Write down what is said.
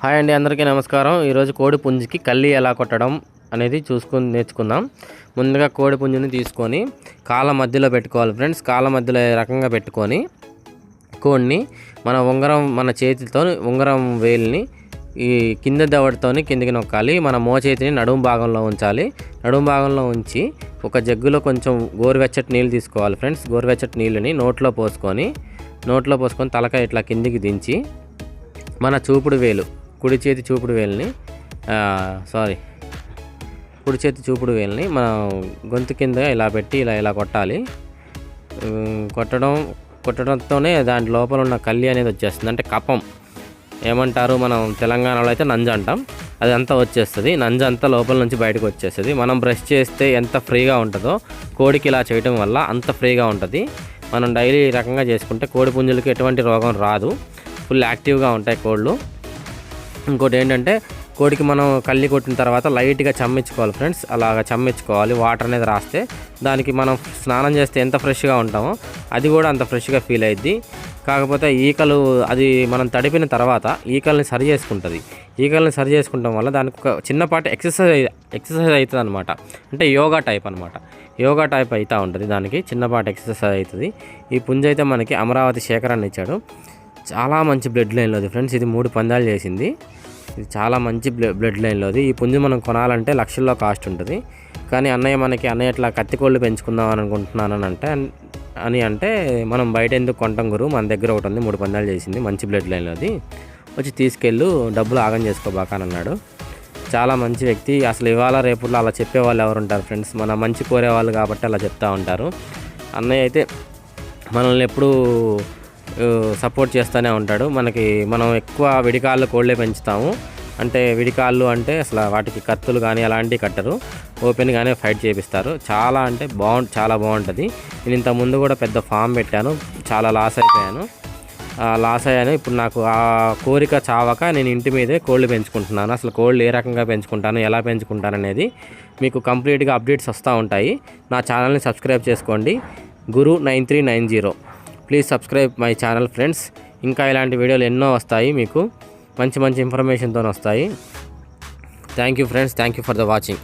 Hi అండి, అందరికీ నమస్కారం. ఈరోజు కోడి పుంజుకి కల్లి ఎలా కొట్టడం అనేది నేర్చుకుందాం. ముందుగా కోడి పుంజుని తీసుకొని కాళ్ళ మధ్యలో పెట్టుకోవాలి ఫ్రెండ్స్. కాళ్ళ మధ్యలో ఏ రకంగా పెట్టుకొని కోడిని మన చేతితో ఉంగరం వేలిని ఈ కింద దవడతోని కిందికి నొక్కాలి. మన మోచేతిని నడుము భాగంలో ఉంచాలి. నడుము భాగంలో ఉంచి ఒక జగ్గులో కొంచెం గోరువెచ్చటి నీళ్ళు తీసుకోవాలి ఫ్రెండ్స్. గోరువెచ్చటి నీళ్ళని నోట్లో పోసుకొని తలకాయ ఇట్లా కిందికి దించి మన చూపుడు వేలు కుడి చేతి చూపుడు వేలిని మన గొంతు కింద ఇలా పెట్టి ఇలా కొట్టాలి. కొట్టడంతోనే దాని లోపల ఉన్న కల్లి అనేది వచ్చేస్తుంది. అంటే కపం ఏమంటారు, మనం తెలంగాణలో అయితే నంజ అంటాం. అది అంతా వచ్చేస్తుంది. నంజ అంతా లోపల నుంచి బయటకు వచ్చేస్తుంది. మనం బ్రష్ చేస్తే ఎంత ఫ్రీగా ఉంటుందో కోడికి ఇలా చేయడం వల్ల అంత ఫ్రీగా ఉంటుంది. మనం డైలీ ఈ రకంగా చేసుకుంటే కోడి పుంజులకి ఎటువంటి రోగం రాదు. ఫుల్ యాక్టివ్గా ఉంటాయి కోళ్ళు. ఇంకోటి ఏంటంటే కోడికి మనం కల్లి కొట్టిన తర్వాత లైట్గా చమ్మించుకోవాలి ఫ్రెండ్స్. అలాగ చమ్మించుకోవాలి. వాటర్ అనేది రాస్తే దానికి మనం స్నానం చేస్తే ఎంత ఫ్రెష్గా ఉంటామో అది కూడా అంత ఫ్రెష్గా ఫీల్ అయ్యిద్ది. కాకపోతే ఈకలు అది మనం తడిపిన తర్వాత ఈకల్ని సరి చేసుకుంటుంది. ఈకల్ని సరి చేసుకుంటాం వల్ల దానికి ఒక చిన్నపాటి ఎక్సర్సైజ్ అవుతుంది అనమాట. అంటే యోగా టైప్ అవుతూ ఉంటుంది. దానికి చిన్నపాటి ఎక్సర్సైజ్ అవుతుంది. ఈ పుంజు అయితే మనకి అమరావతి శేఖరాన్ని ఇచ్చాడు. చాలా మంచి బ్లడ్ లైన్లోది ఫ్రెండ్స్. ఇది 3 పందాలు చేసింది. ఇది చాలా మంచి బ్లడ్ లైన్లోది. ఈ పుంజు మనం కొనాలంటే లక్షల్లో కాస్ట్ ఉంటుంది. కానీ అన్నయ్య ఇట్లా కత్తికోళ్ళు పెంచుకుందాం అని అనుకుంటున్నాను అంటే మనం బయట ఎందుకు కొంటాం గురు, మన దగ్గర ఒకటి ఉంది, 3 పందాలు చేసింది, మంచి బ్లడ్ లైన్లోది, వచ్చి తీసుకెళ్ళు, డబ్బులు ఆగం చేసుకోబాక అని అన్నాడు. చాలా మంచి వ్యక్తి. అసలు ఇవాళ రేపుల్లో అలా చెప్పేవాళ్ళు ఎవరు ఉంటారు ఫ్రెండ్స్? మన మంచి కోరేవాళ్ళు కాబట్టి అలా చెప్తూ ఉంటారు. అన్నయ్య అయితే మనల్ని ఎప్పుడూ సపోర్ట్ చేస్తూనే ఉంటాడు. మనం ఎక్కువ విడికాళ్ళు కోళ్ళే పెంచుతాము. అంటే విడికాళ్ళు అంటే అసలు వాటికి కత్తులు కానీ అలాంటివి కట్టరు, ఓపెన్గానే ఫైట్ చేపిస్తారు. చాలా బాగుంటుంది. నేను ఇంతకుముందు కూడా పెద్ద ఫామ్ పెట్టాను, చాలా లాస్ అయ్యాను. ఇప్పుడు నాకు ఆ కోరిక చావక నేను ఇంటి మీదే కోళ్ళు పెంచుకుంటున్నాను. అసలు కోళ్ళు ఏ రకంగా పెంచుకుంటాను, ఎలా పెంచుకుంటాను అనేది మీకు కంప్లీట్గా అప్డేట్స్ వస్తూ ఉంటాయి. నా ఛానల్ని సబ్స్క్రైబ్ చేసుకోండి, Guru9390. Please subscribe my channel friends. ఇంకా ఇలాంటి వీడియోలు ఎన్నో వస్తాయి, మీకు మంచి ఇన్ఫర్మేషన్తో వస్తాయి. Thank you friends. Thank you for the watching.